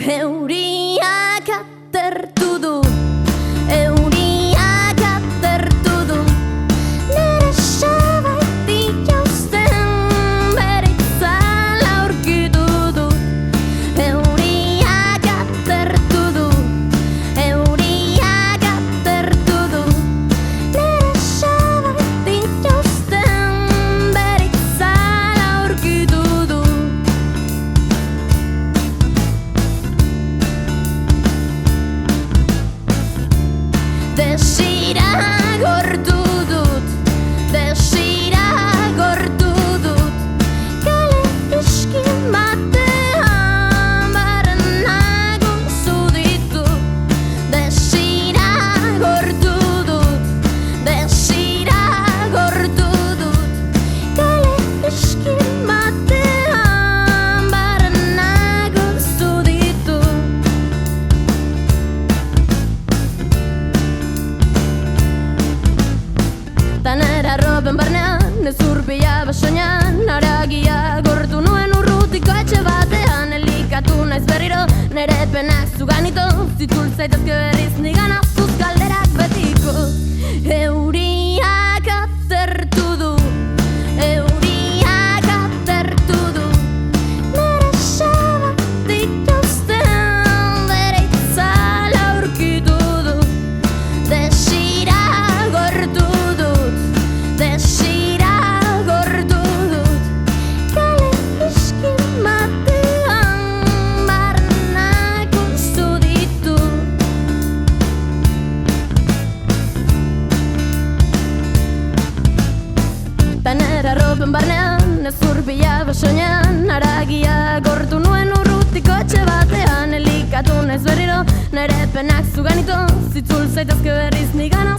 Euriak atertu du, euriak atertu du, nire sabaitik jausten bere itzala aurkitu du. Euriak atertu du, euriak atertu du, nire sabaitik jausten bere itzala aurkitu du. Desira gortu dut, desira gortu dut, kale iskin batean barrenago zuditu. Desira gortu dut, desira gortu dut, kale iskin batean barrenago zuditu. Tanera roben barnean, ez urbila basoinan, haragia gortu nuen urrutiko etxe batean. Elikatu naiz berriro, nere penak zuganito, zitzul zaitezke berriz nigana zuz galderak betiko. Euriak atertu du, euriak atertu du, nere sabaitik jausten bere itzala aurkitu du. Desira gortu dut, desira gortu dut, kale iskin batean barrenago zuditu. Tanera ropen barnean, ez urbila basoinan, haragia gortu nuen urrutiko etxe batean. Elikatu naiz berriro, nere penak zuganito, zitzul zaitezke berriz nigana